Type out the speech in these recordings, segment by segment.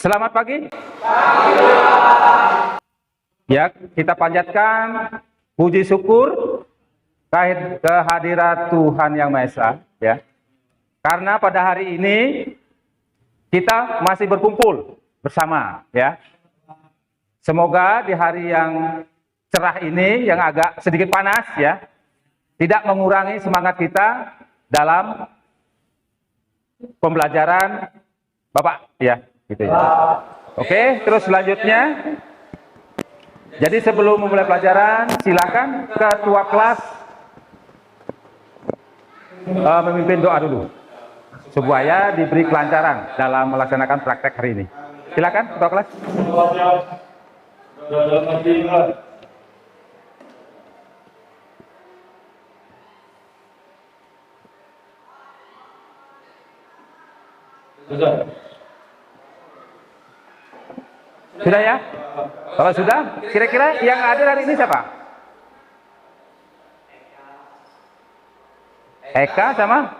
Selamat pagi. Ya, kita panjatkan puji syukur kehadirat Tuhan Yang Maha Esa, ya. Karena pada hari ini kita masih berkumpul bersama, ya. Semoga di hari yang cerah ini, yang agak sedikit panas, ya, tidak mengurangi semangat kita dalam pembelajaran Bapak, ya, gitu ya. Oke, terus selanjutnya. Jadi sebelum memulai pelajaran, silakan ketua kelas memimpin doa dulu supaya diberi kelancaran dalam melaksanakan praktek hari ini. Silakan ketua kelas. Sudah ya? Kalau sudah, kira-kira yang ada hari ini siapa? Eka sama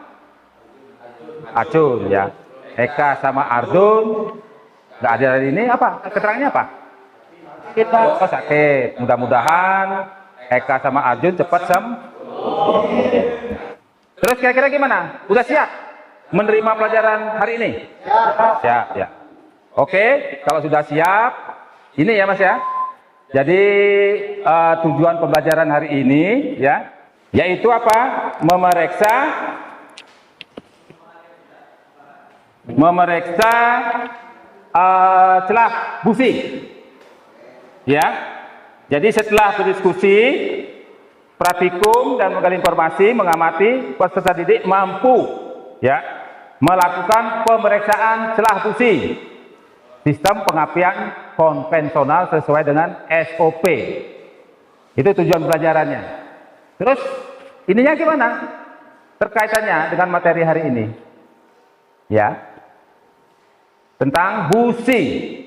Acun, ya. Eka sama Ardun nggak ada hari ini, apa? Keterangannya apa? Kita sakit. Mudah-mudahan Eka sama Arjun cepat sembuh. Terus kira-kira gimana? Udah siap menerima pelajaran hari ini? Siap, ya. Oke, kalau sudah siap, ini ya Mas ya. Jadi tujuan pembelajaran hari ini, ya, yaitu apa? Memeriksa celah busi, ya. Jadi setelah berdiskusi, praktikum dan menggali informasi, mengamati, peserta didik mampu, ya, melakukan pemeriksaan celah busi sistem pengapian konvensional sesuai dengan SOP. Itu tujuan pelajarannya. Terus ininya gimana? Terkaitannya dengan materi hari ini, ya, tentang busi.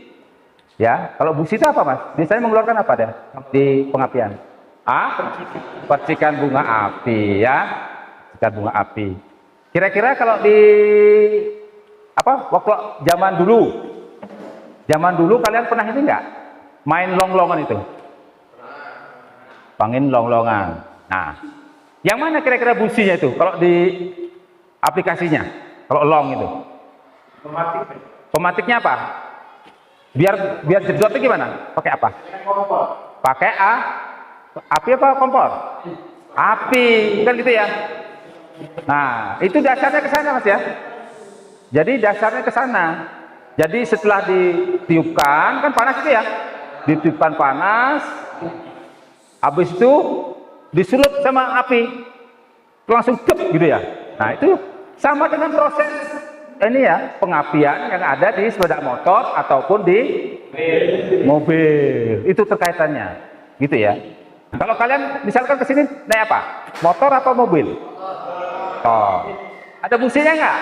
Ya, kalau busi itu apa Mas? Biasanya mengeluarkan apa deh di pengapian? Percikan bunga api, ya, percikan bunga api. Kira-kira kalau di apa? Waktu zaman dulu kalian pernah ini enggak? Main long-longan itu? Pangin long-longan. Nah, yang mana kira-kira businya itu? Kalau di aplikasinya, kalau long itu? Pematiknya apa? Biar jedotnya gimana? Pakai apa? Pakai api apa kompor? Api, kan gitu ya. Nah, itu dasarnya ke sana Mas ya. Jadi dasarnya ke sana. Jadi setelah ditiupkan, kan panas itu ya, ditiupkan panas, habis itu disulut sama api, langsung cep gitu ya. Nah itu sama dengan proses ini ya, pengapian yang ada di sepeda motor ataupun di mobil, itu terkaitannya, gitu ya. Kalau kalian misalkan kesini naik apa? Motor atau mobil? Motor. Ada businya nggak?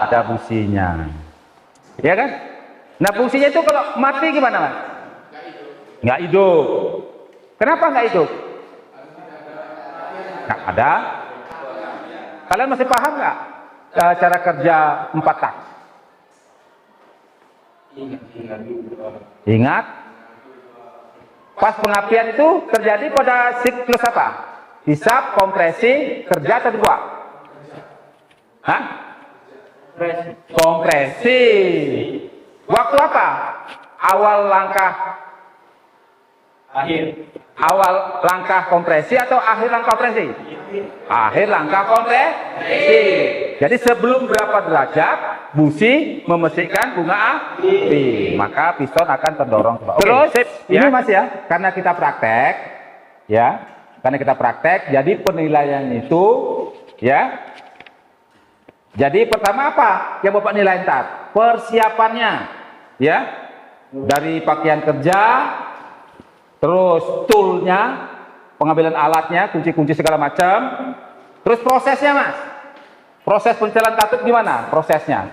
Ada businya. Ya kan? Nah fungsinya itu kalau mati gimana Mas? Nggak hidup. Kenapa nggak hidup? Nggak ada. Kalian masih paham nggak cara kerja 4 tak? Ingat? Pas pengapian itu terjadi pada siklus apa? Hisap, kompresi, kerja atau dua? Hah? Kompresi. Waktu apa? Awal langkah kompresi atau akhir langkah kompresi? Akhir langkah kompresi. Jadi sebelum berapa derajat busi memesikkan bunga api, maka piston akan terdorong ke bawah. Terus ini ya, Mas ya, karena kita praktek, ya, jadi penilaian itu, ya. Jadi pertama apa yang Bapak nilai ntar? Persiapannya, ya, dari pakaian kerja, terus toolnya, pengambilan alatnya, kunci-kunci segala macam, terus prosesnya Mas. Proses pencelan katup gimana? Prosesnya,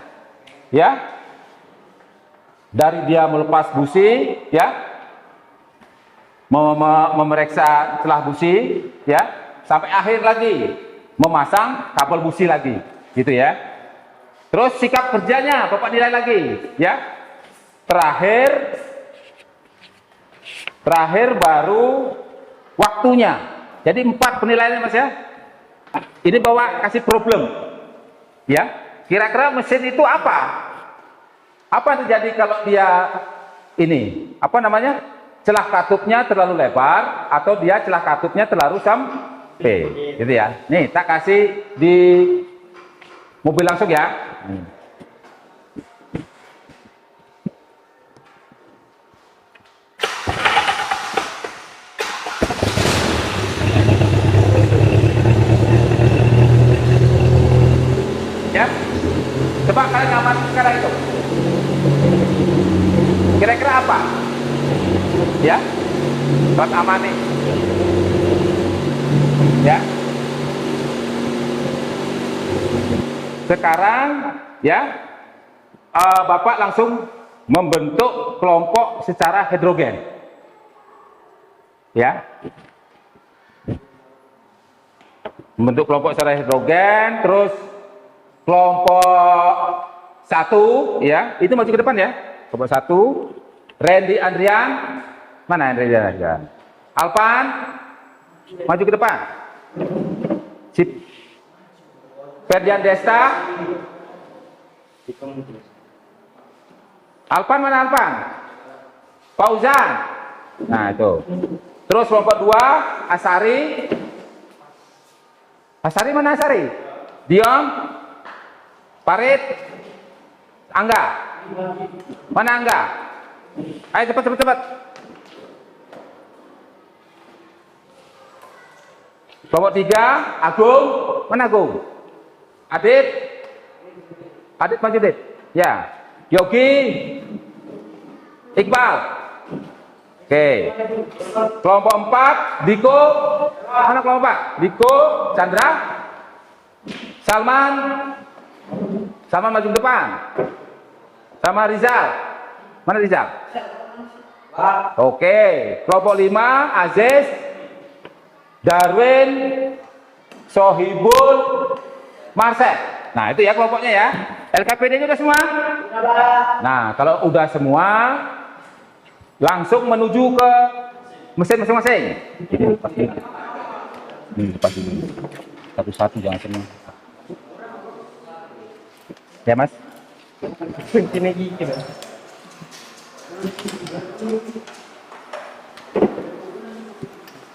ya, dari dia melepas busi, ya, memeriksa celah busi, ya, sampai akhir lagi memasang kabel busi lagi. Gitu ya. Terus sikap kerjanya Bapak nilai lagi, ya. terakhir baru waktunya. Jadi 4 penilaiannya Mas ya. Ini bawa kasih problem. Ya. Kira-kira mesin itu apa? Apa yang terjadi kalau dia ini, apa namanya? Celah katupnya terlalu lebar atau dia celah katupnya terlalu sempit, gitu ya. Nih, tak kasih di mobil langsung ya. Ya. Coba kalian ngamati sekarang itu. Kira-kira apa? Ya, buat amani. Ya. Sekarang ya, Bapak langsung membentuk kelompok secara hidrogen. Ya. Membentuk kelompok secara hidrogen, terus kelompok 1 ya, itu maju ke depan ya. Kelompok 1, Randy Andrian, mana Randy Andrian? Alpan, maju ke depan. Sip. Ferdian Desta. Alpan mana Alpan? Fauzan. Nah itu. Terus kelompok 2, Asari. Asari mana Asari? Dion. Parit. Angga. Mana Angga? Ayo cepat. Kelompok 3, Agung. Mana Agung? Adit maju Adit. Ya. Yogi. Iqbal. Oke. Kelompok 4, Diko. Mana kelompok 4? Diko, Chandra. Salman maju ke depan. Sama Rizal. Mana Rizal? Oke. Kelompok 5, Aziz, Darwin, Sohibul, Marcel. Nah itu ya kelompoknya ya. LKPD-nya udah semua? Nah kalau udah semua, langsung menuju ke mesin masing-masing. Ini lepas dulu. Satu-satu jangan semua. Ya Mas. Kuncinya gigi Mas.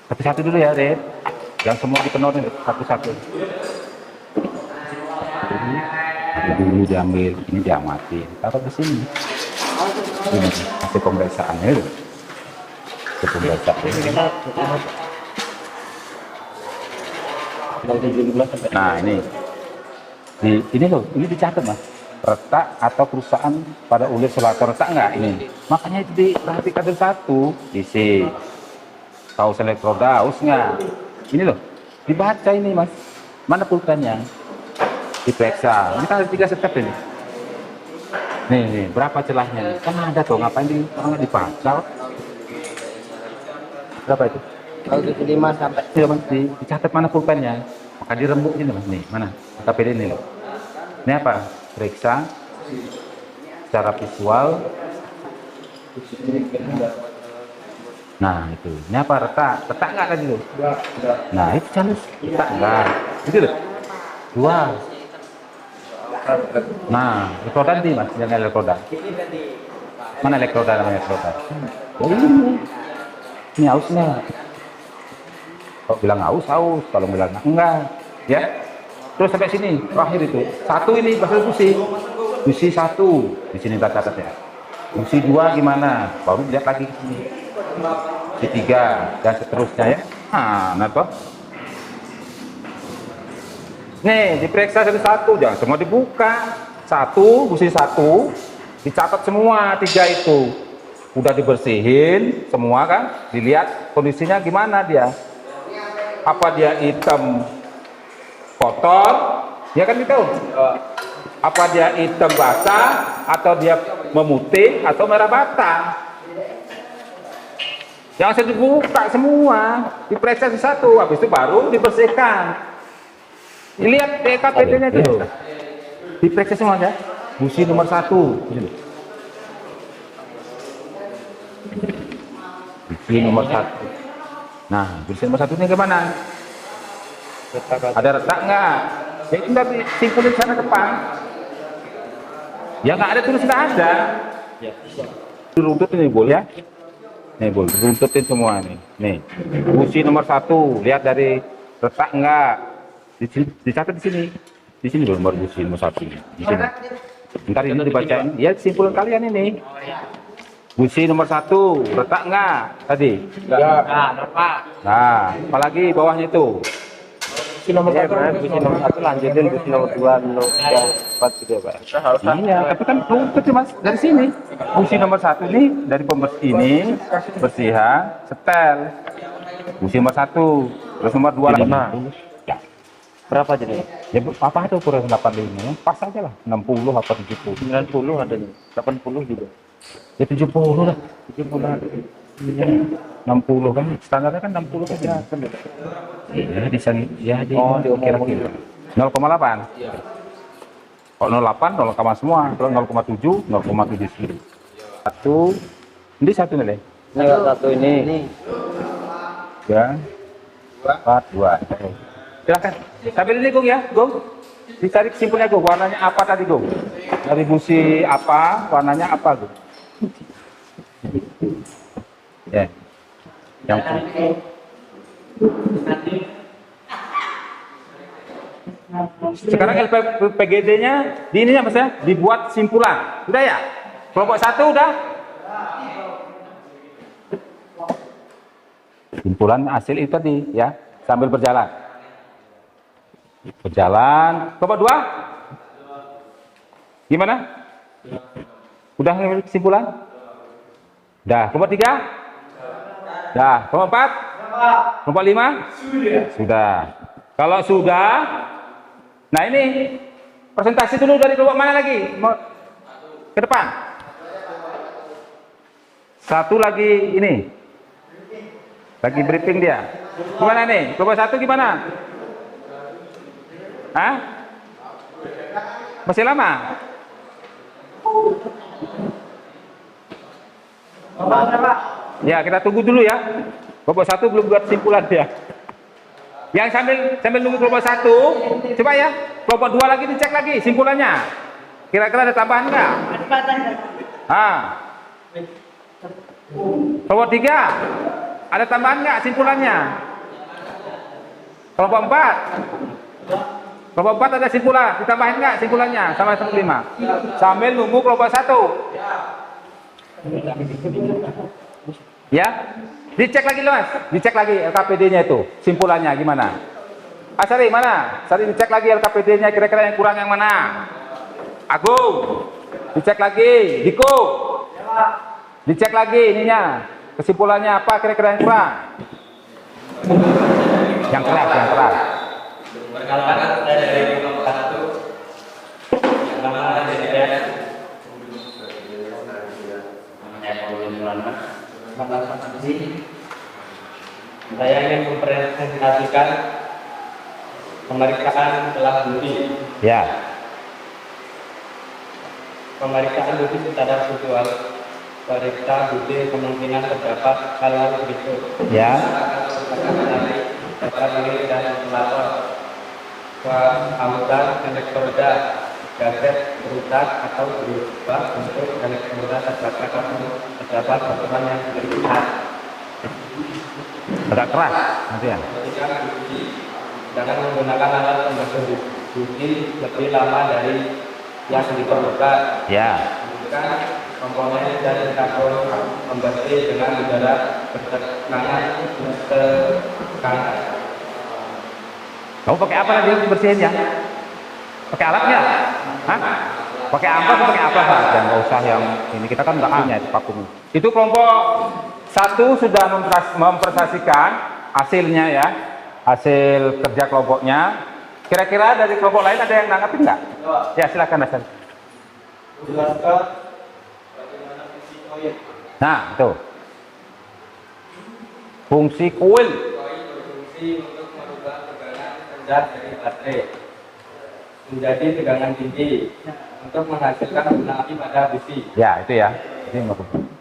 Satu-satu dulu ya Red. Yang semua dipenuhin satu-satu. Dulu diambil, ini diamati. Taruh di sini. Ini hasil pemeriksaannya itu. Nah ini loh, ini dicatat Mas. Retak atau kerusakan pada ulir solator, retak enggak ini? Makanya itu diperhatikan satu, isi kaos elektroda, haus enggak? Ini loh, dibaca ini Mas. Mana pulpennya? Diperiksa. Ini kan ada 3 step ini. Nih, berapa celahnya? Kan ada tuh, ngapain orang dibaca? Berapa itu? Kalau 75 sampai. Iya Mas, dicatat mana pulpennya? Maka dirembuk ini Mas, nih, mana? KPD ini loh. Ini apa? Periksa secara visual. Nah itu, ini apa? Retak nggak tadi loh? Nah itu calus, retak enggak? Itu loh, 2. Nah, elektroda nanti Mas, jangan elektroda. Mana elektroda namanya elektroda? Oh ini hausnya. Kalau bilang haus, kalau bilang enggak, ya. Terus sampai sini, terakhir itu. 1 ini bahasa busi 1 di sini kita catat ya. Busi 2 gimana? Baru lihat lagi ke sini. Busi 3 dan seterusnya ya. Nah toh. Nih, diperiksa satu-satu, jangan semua dibuka. 1, busi 1, dicatat semua 3 itu. Udah dibersihin semua kan? Dilihat kondisinya gimana dia. Apa dia hitam kotor, ya kan gitu. Apa dia hitam basah, atau dia memutih, atau merah bata. Jangan saya dibuka semua, diperiksa satu, habis itu baru dibersihkan. Lihat DKPD-nya itu, diperiksa semua ya. Busi nomor 1. Busi nomor 1. Nah, busi nomor 1 ini gimana? Ada retak nggak? Ya itu nggak simpulin sana depan. Ya nggak ada terus nggak ada. Ya. Runtut ini bol ya. Nih bol, runtutin semua nih. Nih, busi nomor 1. Lihat dari retak nggak? Dicatat di sini. Di sini nomor busi nomor 1. Di sini. Ntar ini dibacain. Ya simpulin kalian ini. Busi nomor 1, retak nggak tadi? Ya. Nah, apalagi bawahnya itu. Busi nomor 1, busi nomor 1 lanjutin busi nomor 2, nomor 3, 4 gitu ya Pak. Iya, tapi kan runtut ya Mas dari sini. Busi nomor 1 ini dari pembersih ini, bersihan, setel. Busi nomor 1, terus nomor 2 lagi. Ya, Berapa jadi? ya apa itu ukuran 85? Pas aja lah, 60 atau 70. 90 adanya, 80 juga. Ya 70 lah. 70 ada. Iya, 60 kan standarnya kan 60 saja. Ya di sini ya di kira-kira 0,8. Kalau 0,8 0, semua. Kalau 0,7 0,7. Satu ini satu nih. Ini enggak satu ini. 3 4 2. Silakan. Sambil ini Gung ya, Gung. Dicari kesimpulannya Gung, warnanya apa tadi Gung? Dari busi apa, warnanya apa Gung? Ya. Yang sekarang LPGD-nya di ininya Mas ya, dibuat simpulan. Udah ya? Kelompok 1 udah? Simpulan hasil itu tadi ya, sambil berjalan. Berjalan. Kelompok 2? Gimana? Udah kesimpulan? Dah. Kelompok 3? Dah. Kelompok 4? Kelompok 5? Sudah. Kalau sudah, nah ini presentasi dulu dari kelompok mana lagi? Ke depan. Satu lagi ini. Lagi briefing dia. Gimana nih? Kelompok 1 gimana? Hah? Masih lama? Ya, kita tunggu dulu ya. Kelompok 1 belum buat simpulan ya. Yang sambil nunggu kelompok 1, coba ya. Kelompok 2 lagi dicek lagi simpulannya. Kira-kira ada tambahan enggak? Kelompok 3 ada tambahan enggak simpulannya? Kelompok 4. Kelompok 4 ada simpulan, ditambahin enggak simpulannya sama 5? Sambil nunggu kelompok 1. Ya, dicek lagi loh Mas, dicek lagi LKPD-nya itu, simpulannya gimana? Sari mana? Sari dicek lagi LKPD-nya kira-kira yang kurang yang mana? Agung, dicek lagi. Diko, dicek lagi ininya, kesimpulannya apa kira-kira yang kurang? Yang keras, yang keras. Perkenalkan saya dari kelompok 1 yang nama saya saya ingin mempresentasikan pemeriksaan kelas budi. Ya. Pemeriksaan budi secara visual. Periksa budi kemungkinan terdapat hal berikut. Ya. Dapat diri dan pelapor. Anggota elektroda, gaset, rusak atau berubah bentuk elektroda terdapat potongan yang berlipat. Agak keras nanti ya. Jangan menggunakan alat pembersih budi lebih lama dari yang diperlukan. Ya. Gunakan komponen dan sabun pembersih dengan udara bertekanan. Kamu pakai apa tadi bersihinnya? Pakai alatnya? Hah? Pakai ampas atau pakai apa? Jangan nggak usah yang ini, kita kan nggak punya itu vakum. Itu kelompok 1 sudah mempresentasikan hasilnya ya, hasil kerja kelompoknya. Kira-kira dari kelompok lain ada yang nanggapin nggak? Ya silakan Hasan. Nah itu fungsi koil. Dari baterai menjadi tegangan tinggi untuk menghasilkan guna api pada besi. Ya itu ya. Ini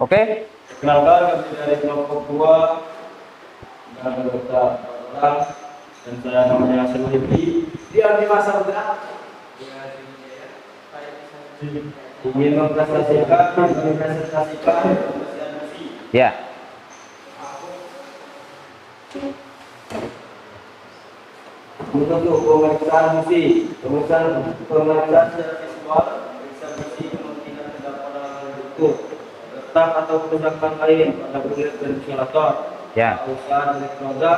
oke. Kenalkan kami dari kelompok 2 dan anggota orang dan saya namanya Selvi. Dia di masa muda. Ingin mempresentasikan pembersihan besi. Ya. Untuk pemeriksaan besi, pemeriksaan secara visual, periksa besi kemungkinan terdapat dalam bentuk retak atau kerusakan lain pada kulit dan isolator. Ya. Usaha elektroda,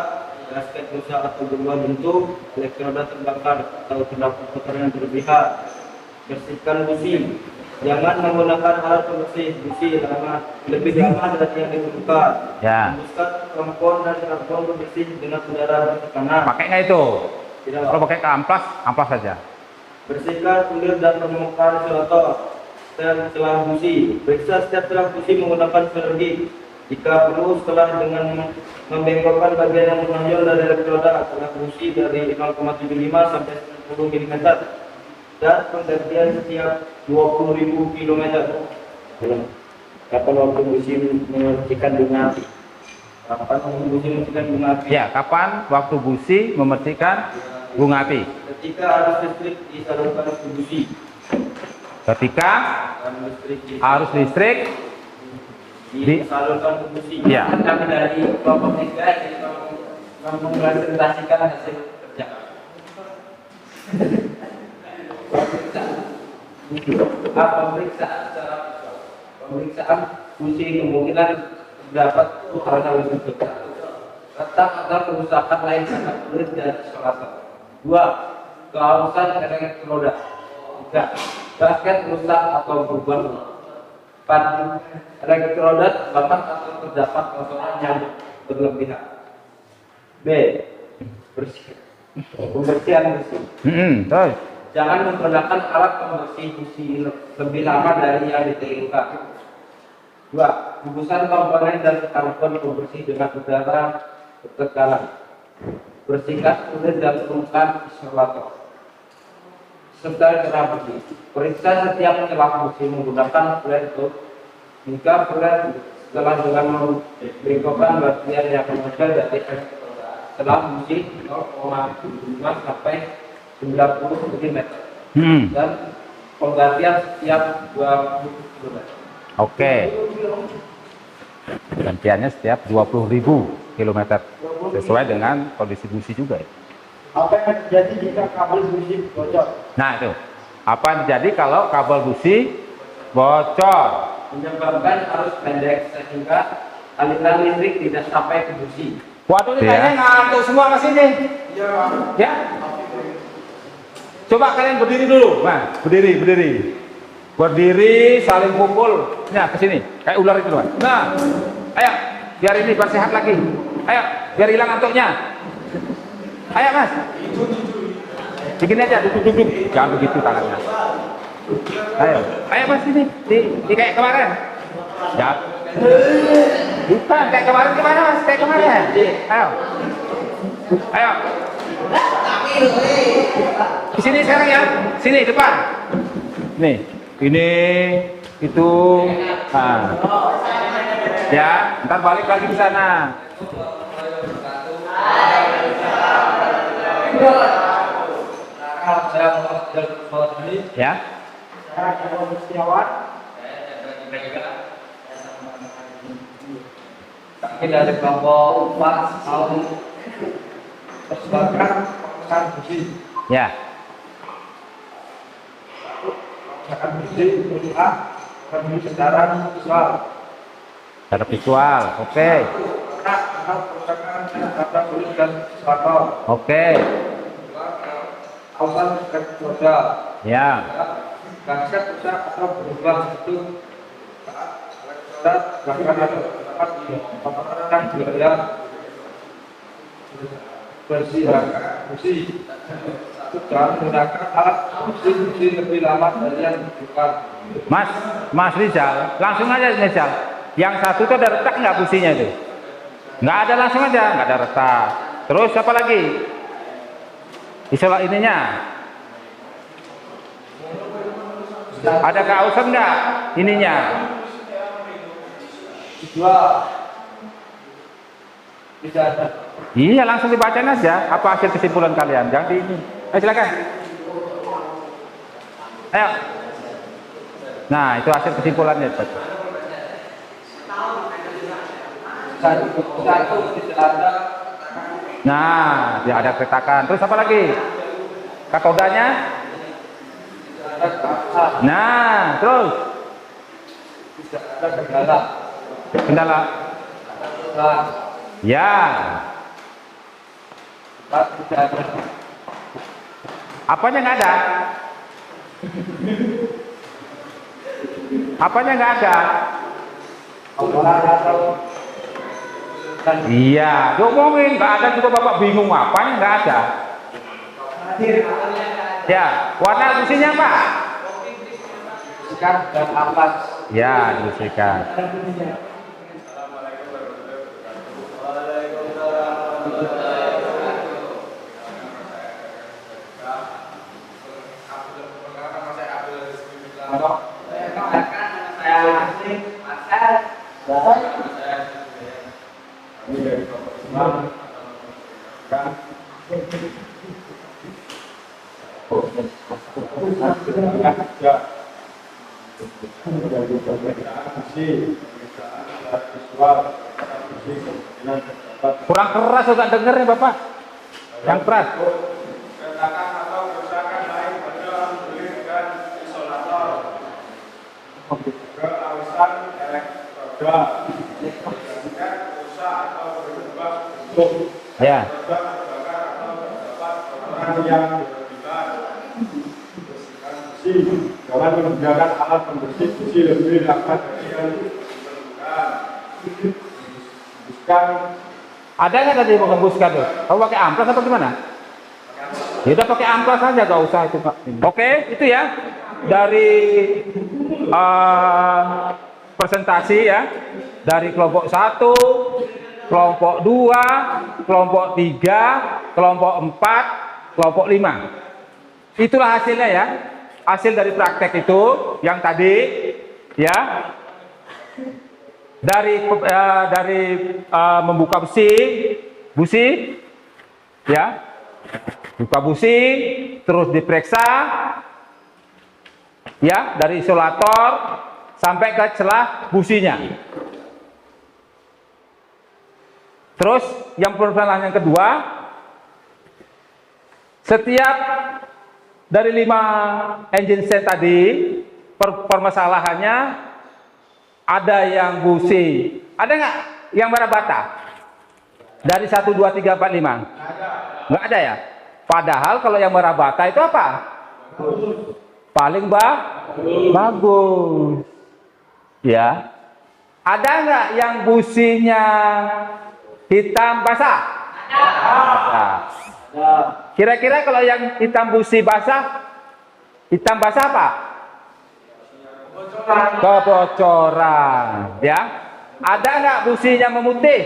gasket rusak atau berubah bentuk, elektroda terbakar atau terdapat kotoran yang berlebihan. Bersihkan besi. Jangan menggunakan alat pembersih besi lebih lama dari yang diperlukan. Ya. Hembuskan tampon dan karbon pembersih dengan udara bertekanan. Pakai nggak itu? Tidak. Kalau pakai ke amplas, amplas saja. Bersihkan kulit dan permukaan isolator dan celah busi. Periksa setiap celah busi menggunakan silergi. Jika perlu, setelah dengan membengkokkan bagian yang menonjol dari elektroda celah busi dari 0,75 sampai 10 mm dan penggantian setiap 20.000 km. Kapan waktu busi membersihkan bunga api? Kapan waktu busi membersihkan bunga api? Ya, kapan waktu busi membersihkan bunga api? Ketika arus listrik disalurkan ke busi. Ketika arus listrik disalurkan ke busi. Ya. Kami dari kelompok 3 ini mempresentasikan hasil kerja. Pemeriksaan secara visual. Pemeriksaan busi kemungkinan terdapat hal bentuk retak atau kerusakan lain pada kulit dan isolator. 2. Kehausan elektroda. 3. Gasket rusak atau berubah. 4. Elektroda terbakar atau terdapat kotoran yang berlebihan. B. Pembersihan besi. Terus. Jangan menggunakan alat pembersih busi lebih lama dari yang diperlukan. 2. Gugusan komponen dan karbon pembersih dengan udara bertekanan. Bersihkan kulit dan permukaan isolator. Serta celah busi. Periksa setiap celah busi menggunakan flat tube. Jika flat setelah dengan membengkokkan bagian yang menonjol dari celah busi 0,5 sampai 90 mm dan penggantian setiap 20 km. Oke. Gantiannya setiap 20.000 km sesuai dengan kondisi busi juga ya. Apa yang terjadi jika kabel busi bocor? Nah itu, apa yang terjadi kalau kabel busi bocor? Menyebabkan arus pendek sehingga aliran listrik tidak sampai ke busi. Waduh, ini Ya. Iya. kayaknya ngantuk semua mas ini. Ya. Coba kalian berdiri dulu, nah, berdiri, saling pukul. Nah, ke sini, kayak ular itu, Mas. Nah, ayo, biar ini biar sehat lagi. Ayo, biar hilang ngantuknya. Ayo, Mas. Begini aja, duduk, jangan begitu tangannya. Ayo, Mas ini, di kayak kemarin. Ya. Bukan kayak kemarin, gimana Mas? Kayak kemarin. Ayo. Di sini sekarang ya, sini depan. Nih, ini, itu, nah. Ya, ntar balik lagi ke sana. Ya. Kami dari kelompok 4 mau persembahkan pemeriksaan busi. Ya. Pemeriksaan busi berupa kami secara visual. Secara visual, oke. Atau kerusakan pada kulit dan isolator. Oke. Kausan elektroda. Ya. Gasket rusak atau berubah bentuk saat elektroda bahkan atau dapat dipaparkan biaya bersihkan busi. Jangan menggunakan alat busi lebih lama dari yang dibutuhkan. Mas Rizal, langsung aja Rizal. Yang satu itu ada retak nggak businya itu? Nggak ada, langsung aja, nggak ada retak. Terus apa lagi? Isola ininya. Ada kausan nggak ininya? Dua. Tidak ada. Iya, langsung dibacain aja apa hasil kesimpulan kalian. Jangan di ini. Ayo silakan. Ayo. Nah, itu hasil kesimpulannya. Satu tidak ada. Nah, dia ada keretakan. Terus apa lagi? Katodanya? Nah, terus Tidak ada kendala. kendala. Nah, Ya. tidak ada. Apanya nggak ada? Apanya nggak ada? Orang atau dan Iya, diomongin nggak ada juga bapak bingung apanya nggak ada. Ya, warna businya apa? ikan dan ampas. Ya, dibersihkan. Kurang keras juga dengernya bapak. Yang keras. Ya. Dalam menggunakan alat pembersih busi lebih dapat dari bukan. Ada nggak tadi mengembuskan tuh? Kamu pakai amplas atau gimana? Ya udah pakai amplas aja, gak usah itu pak. Oke, itu ya dari presentasi ya dari kelompok 1, kelompok 2, kelompok 3, kelompok 4, kelompok 5. Itulah hasilnya ya. Hasil dari praktek itu yang tadi ya dari membuka busi ya, buka busi terus diperiksa ya dari isolator sampai ke celah businya. Terus yang permasalahan yang kedua, setiap dari 5 engine set tadi permasalahannya ada yang busi, ada nggak yang merah bata? Dari 1, 2, 3, 4, 5 nggak ada ya? Padahal kalau yang merah bata itu apa? Paling bagus ya. Ada nggak yang businya hitam basah? Ada. Kira-kira kalau yang hitam busi basah, hitam basah apa? Kebocoran ya. Ada nggak businya memutih?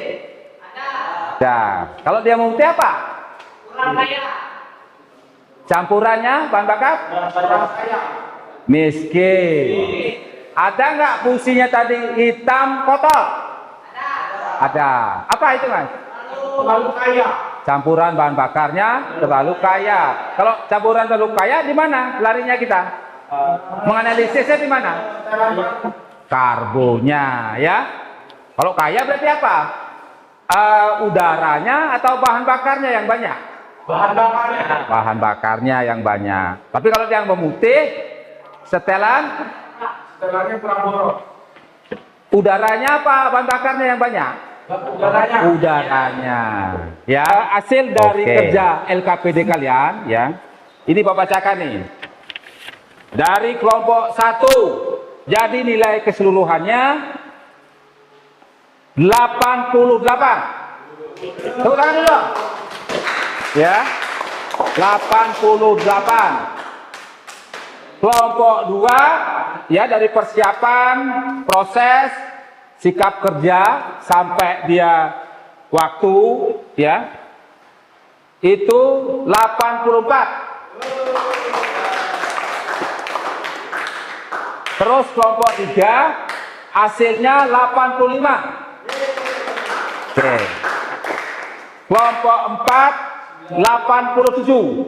Ada. Kalau dia memutih apa? Kurang kaya. Campurannya bahan bakar? Miskin. Ada nggak businya tadi hitam kotor? Ada. Apa itu mas? Terlalu kaya. Campuran bahan bakarnya terlalu kaya. Kalau campuran terlalu kaya di mana larinya kita? Menganalisisnya di mana? Karbonya ya. Kalau kaya berarti apa? Udaranya atau bahan bakarnya yang banyak? Bahan bakarnya. Bahan bakarnya yang banyak. Tapi kalau yang memutih, setelan, Setelahnya kurang boros. udaranya apa? Bahan bakarnya yang banyak? Udaranya. Ya, hasil dari kerja LKPD kalian ya. Ini Bapak bacakan nih. Dari kelompok 1, jadi nilai keseluruhannya 88. Tepuk tangan dulu. Ya. 88. Kelompok 2 ya dari persiapan, proses, sikap kerja sampai dia waktu ya. Itu 84. Terus kelompok 3 Hasilnya 85. Oke. Kelompok 4 87.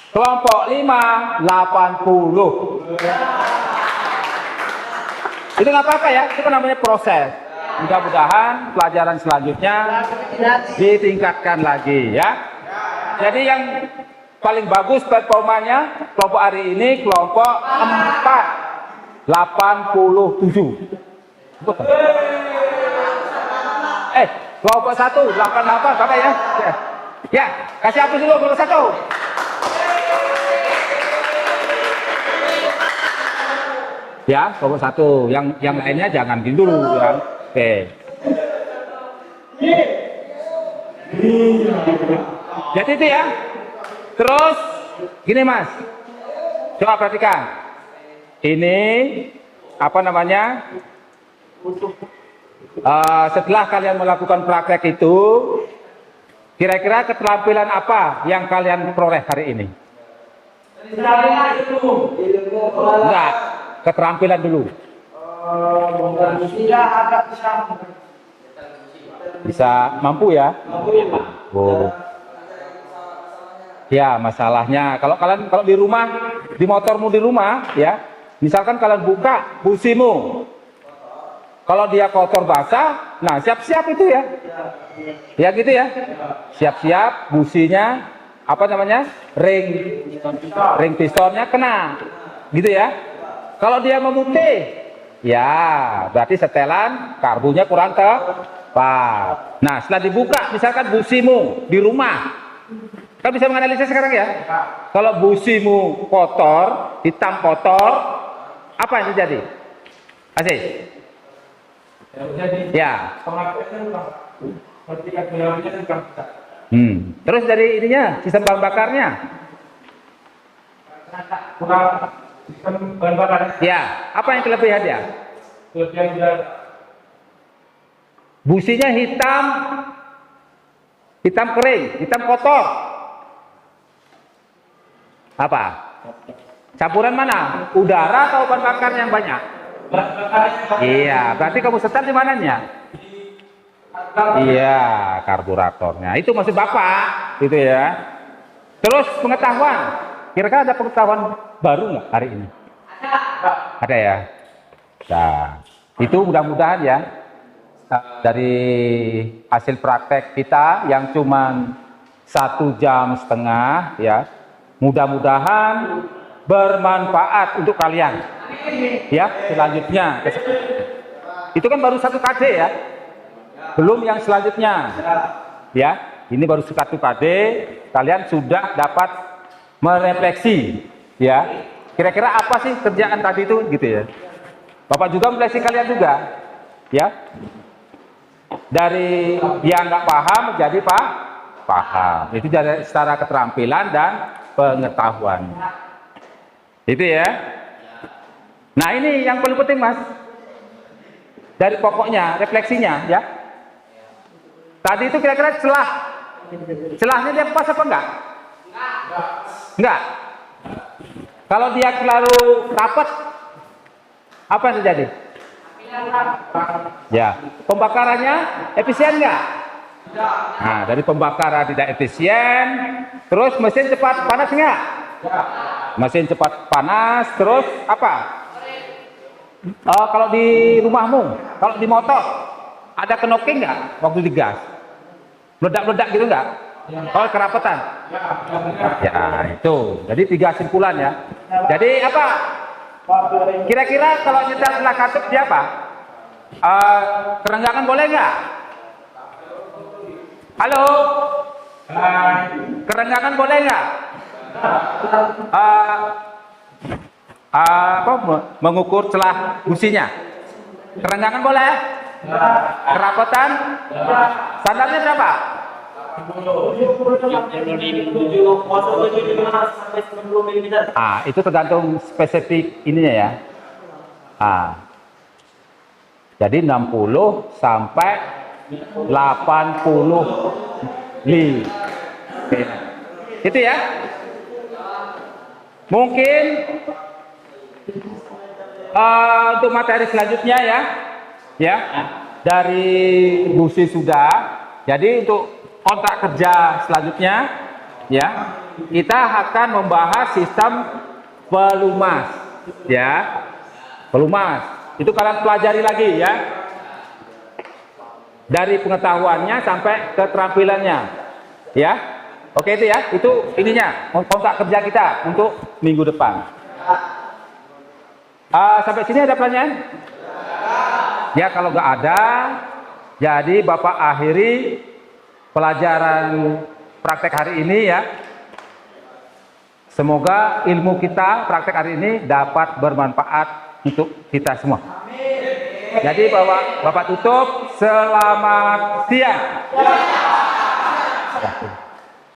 Kelompok 5 80. Itu nggak apa-apa ya, itu kan namanya proses. Mudah-mudahan pelajaran selanjutnya ditingkatkan lagi ya. Jadi yang paling bagus performanya kelompok hari ini kelompok 4 87. Kelompok 1 88 Bapak ya. Ya, kasih hapus dulu kelompok 1. Ya, kelompok 1. Yang lainnya jangan dulu ya. Oke. Jadi itu ya. Terus gini Mas. Coba perhatikan. Ini apa namanya? Setelah kalian melakukan praktek itu, kira-kira keterampilan apa yang kalian peroleh hari ini? Enggak, keterampilan dulu. Bisa mampu ya? Oh. Ya, masalahnya kalau di rumah, di motormu di rumah ya, misalkan kalian buka busimu. Kalau dia kotor basah, nah siap-siap itu ya. Ya gitu ya. Siap-siap businya apa namanya? Ring pistonnya kena. Gitu ya. Kalau dia memutih, ya berarti setelan karbunya kurang tepat. Nah, setelah dibuka misalkan busimu di rumah. Kan bisa menganalisis sekarang ya. Kalau busimu kotor, hitam kotor, apa yang terjadi? Asih. Ya. Terus dari ininya, sistem bahan bakarnya. Sistem bahan bakar. Ya, apa yang kelebihan dia? Businya hitam kering, hitam kotor. Apa? Campuran mana? Udara atau bahan bakar yang banyak? Iya, berarti kamu setel di mananya? Iya, karburatornya. Itu maksud Bapak, gitu ya. Terus pengetahuan. Kira-kira ada pengetahuan baru nggak hari ini? Ada ya. Nah, itu mudah-mudahan ya dari hasil praktek kita yang cuman 1,5 jam ya. Mudah-mudahan bermanfaat untuk kalian. Ya, selanjutnya. Itu kan baru 1 KD ya. Belum yang selanjutnya. Ya, ini baru 1 KD, kalian sudah dapat merefleksi ya. Kira-kira apa sih kerjaan tadi itu gitu ya. Bapak juga merefleksi kalian juga. Ya. Dari yang nggak paham menjadi paham. Itu dari secara keterampilan dan pengetahuan. Itu ya. Nah, ini yang paling penting, Mas. Dari pokoknya, refleksinya ya. Tadi itu kira-kira celahnya dia pas apa enggak? Enggak. Kalau dia terlalu rapat, apa yang terjadi? Ya, pembakarannya efisien enggak? Nah, dari pembakaran tidak efisien, terus mesin cepat panas enggak? Mesin cepat panas, terus apa? Kalau di rumahmu, kalau di motor, ada knoking nggak waktu digas? Meledak-meledak gitu nggak? Kalau kerapatan? Ya, itu. Jadi 3 simpulan ya. Jadi apa? Kira-kira kalau nyetel setelah katup dia apa? Kerenggangan boleh nggak? Halo? Kerenggangan boleh nggak? Mengukur celah businya. Kerenggangan boleh? Kerapatan? Standarnya berapa? Itu tergantung spesifik ininya ya. Jadi 60 sampai 80 Itu ya. Mungkin Untuk materi selanjutnya ya dari Gusi sudah. Jadi untuk kontrak kerja selanjutnya ya kita akan membahas sistem pelumas ya. Pelumas itu kalian pelajari lagi ya, dari pengetahuannya sampai keterampilannya ya. Oke itu ya, itu ininya kontrak kerja kita untuk minggu depan. Sampai sini ada pertanyaan? Ya kalau nggak ada, jadi Bapak akhiri pelajaran praktek hari ini ya. Semoga ilmu kita praktek hari ini dapat bermanfaat untuk kita semua. Jadi Bapak tutup, selamat siang.